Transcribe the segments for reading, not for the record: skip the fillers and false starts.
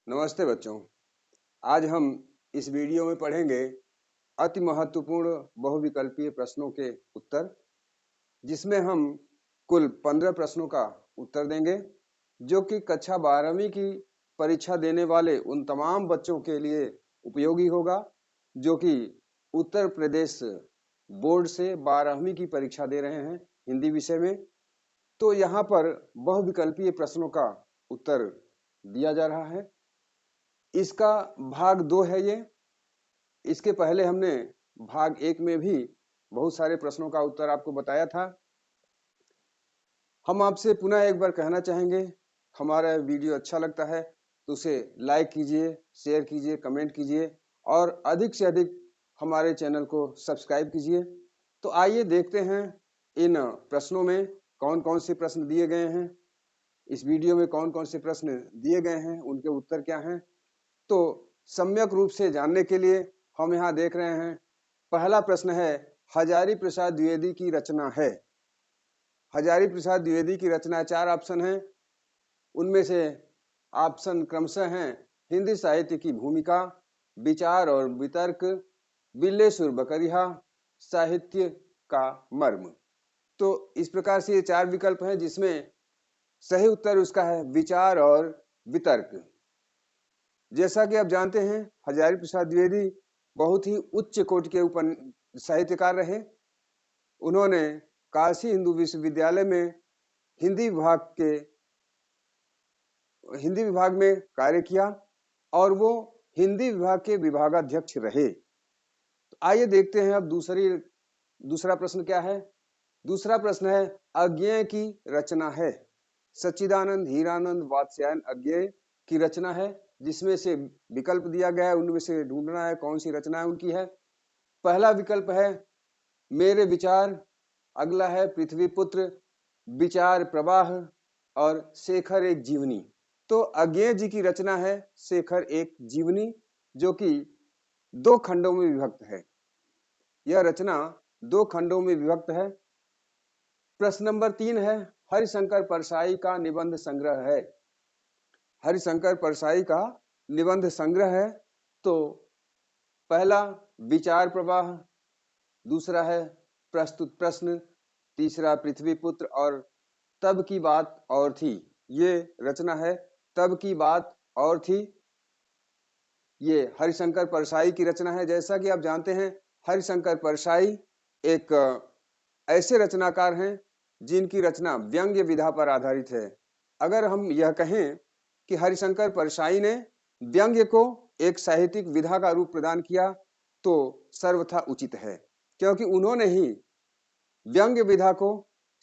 नमस्ते बच्चों। आज हम इस वीडियो में पढ़ेंगे अति महत्वपूर्ण बहुविकल्पीय प्रश्नों के उत्तर, जिसमें हम कुल 15 प्रश्नों का उत्तर देंगे, जो कि कक्षा 12वीं की परीक्षा देने वाले उन तमाम बच्चों के लिए उपयोगी होगा जो कि उत्तर प्रदेश बोर्ड से 12वीं की परीक्षा दे रहे हैं हिंदी विषय में। तो यहाँ पर बहुविकल्पीय प्रश्नों का उत्तर दिया जा रहा है। इसका भाग 2 है ये। इसके पहले हमने भाग 1 में भी बहुत सारे प्रश्नों का उत्तर आपको बताया था। हम आपसे पुनः एक बार कहना चाहेंगे, हमारा वीडियो अच्छा लगता है तो उसे लाइक कीजिए, शेयर कीजिए, कमेंट कीजिए और अधिक से अधिक हमारे चैनल को सब्सक्राइब कीजिए। तो आइए देखते हैं इन प्रश्नों में कौन कौन से प्रश्न दिए गए हैं, इस वीडियो में कौन कौन से प्रश्न दिए गए हैं, उनके उत्तर क्या हैं। तो सम्यक रूप से जानने के लिए हम यहाँ देख रहे हैं, पहला प्रश्न है हजारी प्रसाद द्विवेदी की रचना है। हजारी प्रसाद द्विवेदी की रचना 4 ऑप्शन हैं। उनमें से ऑप्शन क्रमशः हैं हिंदी साहित्य की भूमिका, विचार और वितर्क, बिल्लेसुर बकरिया, साहित्य का मर्म। तो इस प्रकार से ये 4 विकल्प हैं, जिसमें सही उत्तर उसका है विचार और वितर्क। जैसा कि आप जानते हैं, हजारी प्रसाद द्विवेदी बहुत ही उच्च कोटि के साहित्यकार रहे। उन्होंने काशी हिंदू विश्वविद्यालय में हिंदी विभाग में कार्य किया और वो हिंदी विभाग के विभागाध्यक्ष रहे। तो आइए देखते हैं अब दूसरा प्रश्न क्या है। दूसरा प्रश्न है अज्ञेय की रचना है। सच्चिदानंद हीरानंद वात्स्यायन अज्ञेय की रचना है, जिसमें से विकल्प दिया गया है, उनमें से ढूंढना है कौन सी रचना है उनकी है। पहला विकल्प है मेरे विचार, अगला है पृथ्वी पुत्र, विचार प्रवाह और शेखर एक जीवनी। तो अज्ञेय जी की रचना है शेखर एक जीवनी, जो कि 2 खंडों में विभक्त है। यह रचना 2 खंडों में विभक्त है। प्रश्न नंबर 3 है हरिशंकर परसाई का निबंध संग्रह है। हरिशंकर परसाई का निबंध संग्रह है। तो पहला विचार प्रवाह, दूसरा है प्रस्तुत प्रश्न, तीसरा पृथ्वी पुत्र और तब की बात और थी। ये रचना है तब की बात और थी। ये हरिशंकर परसाई की रचना है। जैसा कि आप जानते हैं, हरिशंकर परसाई एक ऐसे रचनाकार हैं जिनकी रचना व्यंग्य विधा पर आधारित है। अगर हम यह कहें कि हरिशंकर परसाई ने व्यंग्य को एक साहित्यिक विधा का रूप प्रदान किया, तो सर्वथा उचित है, क्योंकि उन्होंने ही व्यंग्य विधा को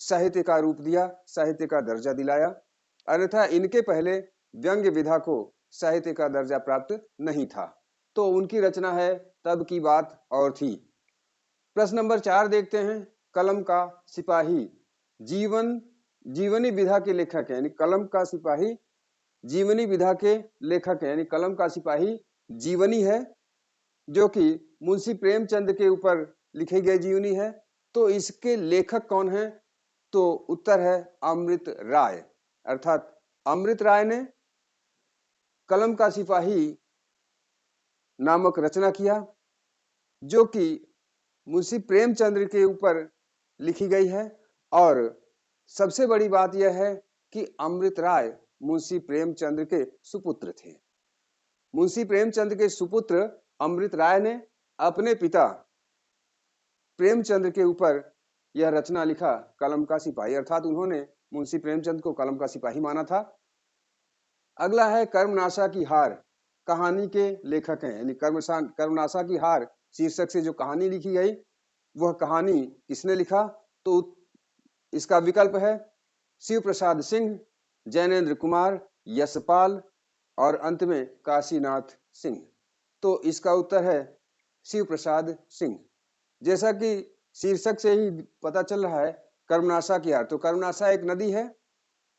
साहित्य का रूप दिया, साहित्य का दर्जा दिलाया। अन्यथा इनके पहले व्यंग्य विधा को साहित्य का दर्जा प्राप्त नहीं था। तो उनकी रचना है तब की बात और थी। प्रश्न नंबर 4 देखते हैं। कलम का सिपाही जीवनी विधा के लेखक है, यानी कलम का सिपाही जीवनी विधा के लेखक है, यानी कलम का सिपाही जीवनी है, जो कि मुंशी प्रेमचंद के ऊपर लिखी गई जीवनी है। तो इसके लेखक कौन है? तो उत्तर है अमृत राय। अर्थात अमृत राय ने कलम का सिपाही नामक रचना किया, जो कि मुंशी प्रेमचंद के ऊपर लिखी गई है। और सबसे बड़ी बात यह है कि अमृत राय मुंशी प्रेमचंद के सुपुत्र थे। मुंशी प्रेमचंद के सुपुत्र अमृत राय ने अपने पिता प्रेमचंद के ऊपर यह रचना लिखा कलम का सिपाही, अर्थात उन्होंने मुंशी प्रेमचंद को कलम का सिपाही माना था। अगला है कर्मनाशा की हार कहानी के लेखक हैं, यानी कर्मनाशा की हार शीर्षक से जो कहानी लिखी गई, वह कहानी किसने लिखा? तो इसका विकल्प है शिव प्रसाद सिंह, जैनेन्द्र कुमार, यशपाल और अंत में काशीनाथ सिंह। तो इसका उत्तर है शिव प्रसाद सिंह। जैसा कि शीर्षक से ही पता चल रहा है, कर्मनाशा की हार, तो कर्मनाशा एक नदी है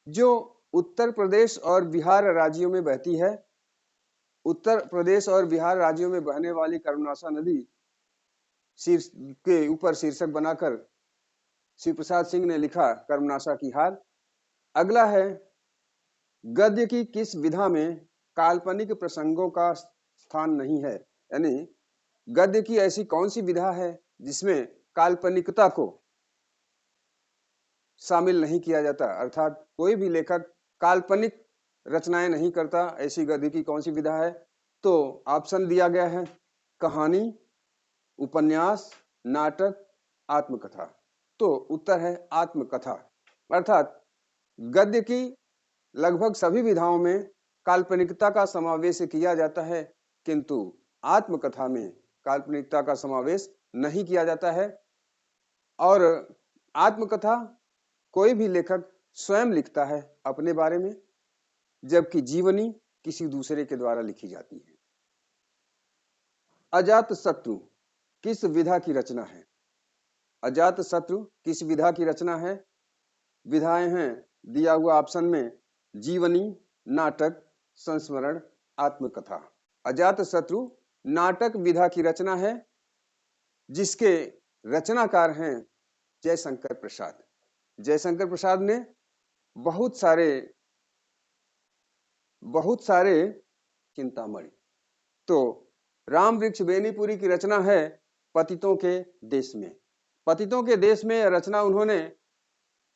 जो उत्तर प्रदेश और बिहार राज्यों में बहती है। उत्तर प्रदेश और बिहार राज्यों में बहने वाली कर्मनाशा नदी के ऊपर शीर्षक बनाकर शिव प्रसाद सिंह ने लिखा कर्मनाशा की हार। अगला है गद्य की किस विधा में काल्पनिक प्रसंगों का स्थान नहीं है। यानी गद्य की ऐसी कौन सी विधा है जिसमें काल्पनिकता को शामिल नहीं किया जाता, अर्थात कोई भी लेखक काल्पनिक रचनाएं नहीं करता, ऐसी गद्य की कौन सी विधा है? तो ऑप्शन दिया गया है कहानी, उपन्यास, नाटक, आत्मकथा। तो उत्तर है आत्मकथा। अर्थात गद्य की लगभग सभी विधाओं में काल्पनिकता का समावेश किया जाता है, किंतु आत्मकथा में काल्पनिकता का समावेश नहीं किया जाता है। और आत्मकथा कोई भी लेखक स्वयं लिखता है अपने बारे में, जबकि जीवनी किसी दूसरे के द्वारा लिखी जाती है। अजातशत्रु किस विधा की रचना है? अजातशत्रु किस विधा की रचना है? विधाएं हैं दिया हुआ ऑप्शन में जीवनी, नाटक, संस्मरण, आत्मकथा। अजातशत्रु नाटक विधा की रचना है, जिसके रचनाकार हैं जयशंकर प्रसाद। जयशंकर प्रसाद ने बहुत सारे चिंतामणि। तो राम वृक्ष बेनीपुरी की रचना है पतितों के देश में। पतितों के देश में रचना उन्होंने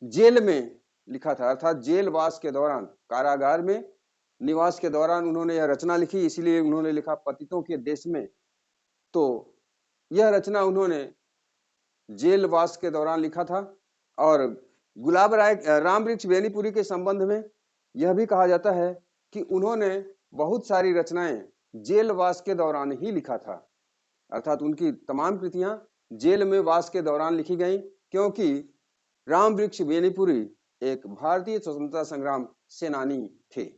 जेल में लिखा था, अर्थात जेलवास के दौरान, कारागार में निवास के दौरान उन्होंने यह रचना लिखी, इसलिए उन्होंने लिखा पतितों के देश में। तो यह रचना उन्होंने जेलवास के दौरान लिखा था। और गुलाब राय राम वृक्ष बेनीपुरी के संबंध में यह भी कहा जाता है कि उन्होंने बहुत सारी रचनाएं जेलवास के दौरान ही लिखा था, अर्थात उनकी तमाम कृतियां जेल में वास के दौरान लिखी गई, क्योंकि राम वृक्ष बेनीपुरी एक भारतीय स्वतंत्रता संग्राम सेनानी थे।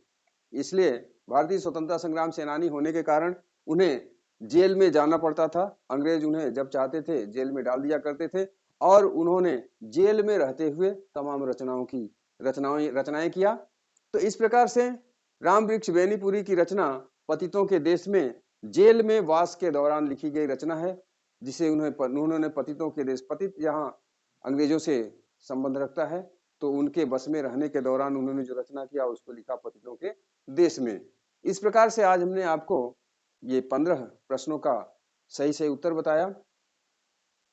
इसलिए भारतीय स्वतंत्रता संग्राम सेनानी होने के कारण उन्हें जेल में जाना पड़ता था। अंग्रेज उन्हें जब चाहते थे जेल में डाल दिया करते थे, और उन्होंने जेल में रहते हुए तमाम रचनाएं किया। तो इस प्रकार से राम वृक्ष बेनीपुरी की रचना पतितों के देश में जेल में वास के दौरान लिखी गई रचना है, जिसे उन्होंने पतितों के देश, पतित यहाँ अंग्रेजों से संबंध रखता है, तो उनके बस में रहने के दौरान उन्होंने जो रचना किया उसको लिखा पतितों के देश में। इस प्रकार से आज हमने आपको ये 15 प्रश्नों का सही उत्तर बताया।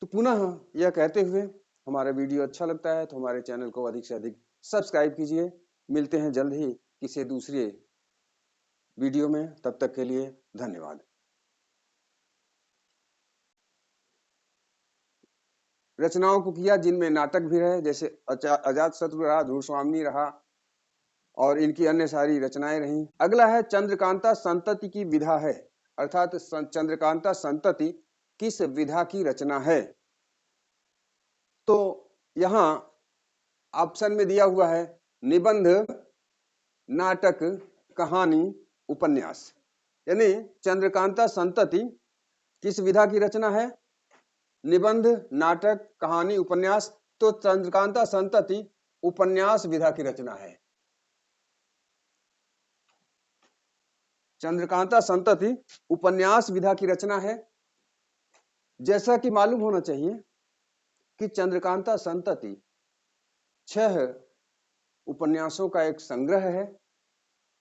तो पुनः यह कहते हुए, हमारा वीडियो अच्छा लगता है तो हमारे चैनल को अधिक से अधिक सब्सक्राइब कीजिए। मिलते हैं जल्द ही किसी दूसरे वीडियो में, तब तक के लिए धन्यवाद। रचनाओं को किया जिनमें नाटक भी रहे, जैसे अजातशत्रु रहा, धूर्स्वामिनी रहा, और इनकी अन्य सारी रचनाएं रही। अगला है चंद्रकांता संतति की विधा है, अर्थात चंद्रकांता संतति किस विधा की रचना है? तो यहाँ ऑप्शन में दिया हुआ है निबंध, नाटक, कहानी, उपन्यास। यानी चंद्रकांता संतति किस विधा की रचना है? निबंध, नाटक, कहानी, उपन्यास। तो चंद्रकांता संतति उपन्यास विधा की रचना है। चंद्रकांता संतति उपन्यास विधा की रचना है। जैसा कि मालूम होना चाहिए कि चंद्रकांता संतति 6 उपन्यासों का एक संग्रह है,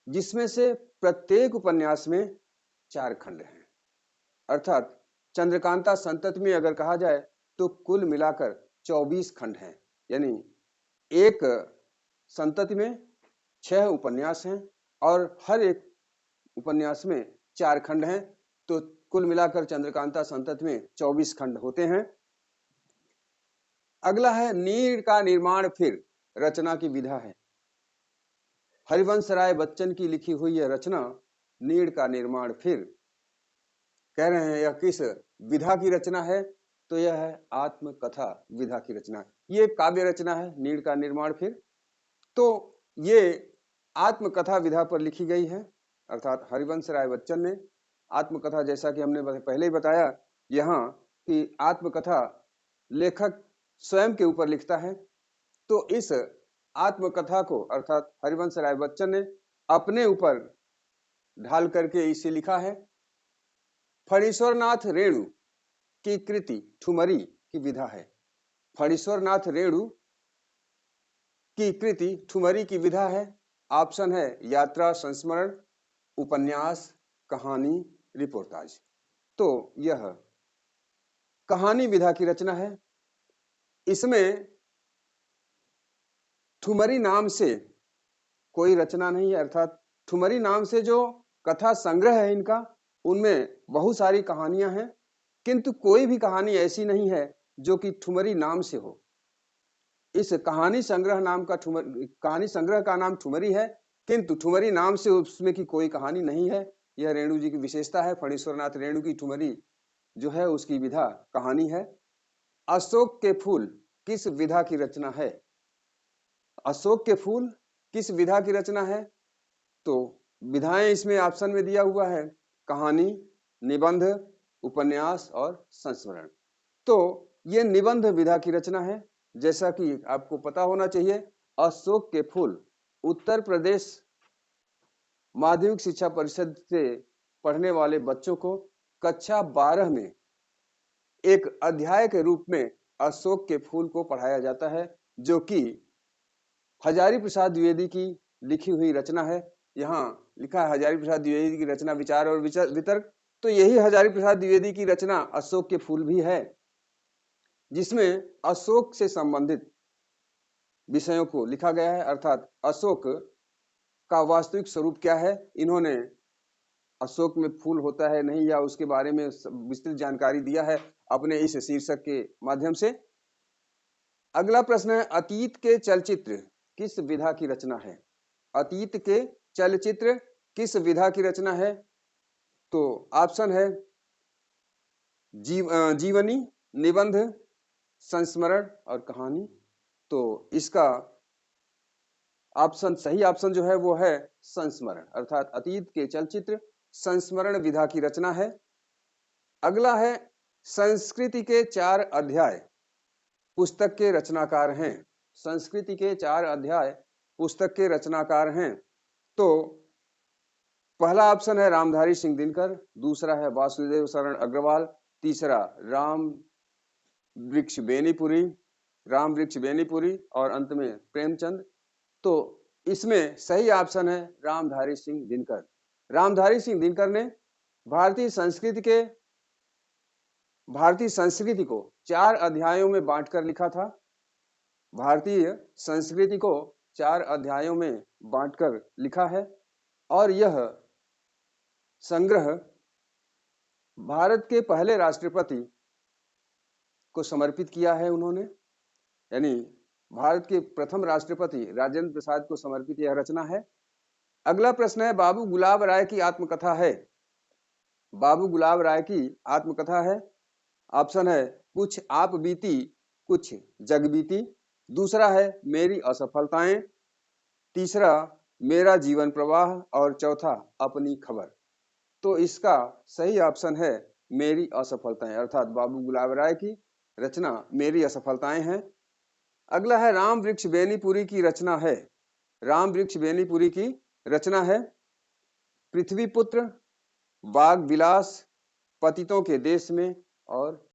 जिसमें से प्रत्येक उपन्यास में 4 खंड हैं। अर्थात चंद्रकांता संतति में अगर कहा जाए तो कुल मिलाकर 24 खंड हैं। यानी एक संतति में 6 उपन्यास हैं और हर एक उपन्यास में 4 खंड हैं, तो कुल मिलाकर चंद्रकांता संतति में 24 खंड होते हैं। अगला है नीड़ का निर्माण फिर रचना की विधा है। हरिवंश राय बच्चन की लिखी हुई यह रचना नीड़ का निर्माण फिर, कह रहे हैं यह किस विधा की रचना है? तो यह है आत्मकथा विधा की रचना। ये काव्य रचना है नीड़ का निर्माण फिर। तो ये आत्मकथा विधा पर लिखी गई है, अर्थात हरिवंश राय बच्चन ने आत्मकथा, जैसा कि हमने पहले ही बताया यहाँ कि आत्मकथा लेखक स्वयं के ऊपर लिखता है। तो इस आत्मकथा को अर्थात हरिवंश राय बच्चन ने अपने ऊपर ढाल करके इसे लिखा है। फणीश्वरनाथ रेणु की कृति ठुमरी की विधा है। फणीश्वरनाथ रेणु की कृति ठुमरी की विधा है। ऑप्शन है यात्रा, संस्मरण, उपन्यास, कहानी, रिपोर्टाज। तो यह कहानी विधा की रचना है। इसमें ठुमरी नाम से कोई रचना नहीं है, अर्थात ठुमरी नाम से जो कथा संग्रह है इनका, उनमें बहुत सारी कहानियां हैं, किंतु कोई भी कहानी ऐसी नहीं है जो कि ठुमरी नाम से हो। इस कहानी संग्रह कहानी संग्रह का नाम ठुमरी है, किंतु ठुमरी नाम से उसमें की कोई कहानी नहीं है। यह रेणु जी की विशेषता है। फणीश्वरनाथ रेणु की ठुमरी जो है उसकी विधा कहानी है। अशोक के फूल किस विधा की रचना है? अशोक के फूल किस विधा की रचना है? तो विधाएं इसमें ऑप्शन में दिया हुआ है, कहानी, निबंध, उपन्यास और संस्मरण। तो ये निबंध विधा की रचना है। जैसा कि आपको पता होना चाहिए, अशोक के फूल उत्तर प्रदेश माध्यमिक शिक्षा परिषद से पढ़ने वाले बच्चों को कक्षा 12 में एक अध्याय के रूप में अशोक के फूल को पढ़ाया जाता है, जो कि हजारी प्रसाद द्विवेदी की लिखी हुई रचना है। यहाँ लिखा है हजारी प्रसाद द्विवेदी की रचना विचार और वितर्क। तो यही हजारी प्रसाद द्विवेदी की रचना अशोक के फूल भी है, जिसमें अशोक से संबंधित विषयों को लिखा गया है, अर्थात अशोक का वास्तविक स्वरूप क्या है, इन्होंने अशोक में फूल होता है नहीं या उसके बारे में विस्तृत जानकारी दिया है अपने इस शीर्षक के माध्यम से। अगला प्रश्न है, अतीत के चलचित्र किस विधा की रचना है? अतीत के चलचित्र किस विधा की रचना है? तो ऑप्शन है जीवनी, निबंध, संस्मरण और कहानी। तो इसका ऑप्शन, सही ऑप्शन जो है वो है संस्मरण, अर्थात अतीत के चलचित्र संस्मरण विधा की रचना है। अगला है, संस्कृति के 4 अध्याय पुस्तक के रचनाकार हैं। संस्कृति के 4 अध्याय पुस्तक के रचनाकार हैं। तो पहला ऑप्शन है रामधारी सिंह दिनकर, दूसरा है वासुदेव शरण अग्रवाल, तीसरा राम वृक्ष बेनीपुरी और अंत में प्रेमचंद। तो इसमें सही ऑप्शन है रामधारी सिंह दिनकर। रामधारी सिंह दिनकर ने भारतीय संस्कृति को 4 अध्यायों में बांटकर लिखा था। भारतीय संस्कृति को 4 अध्यायों में बांटकर लिखा है और यह संग्रह भारत के पहले राष्ट्रपति को समर्पित किया है उन्होंने, यानी भारत के प्रथम राष्ट्रपति राजेंद्र प्रसाद को समर्पित यह रचना है। अगला प्रश्न है, बाबू गुलाब राय की आत्मकथा है। बाबू गुलाब राय की आत्मकथा है। ऑप्शन है कुछ आप बीती कुछ जग बीती, दूसरा है मेरी असफलताएं, तीसरा मेरा जीवन प्रवाह और चौथा अपनी खबर। तो इसका सही ऑप्शन है मेरी असफलताएं, अर्थात बाबू गुलाब राय की रचना मेरी असफलताएं हैं। अगला है, राम वृक्ष बेनीपुरी की रचना है। राम वृक्ष बेनीपुरी की रचना है पृथ्वी पुत्र, बाग विलास, पतितों के देश में और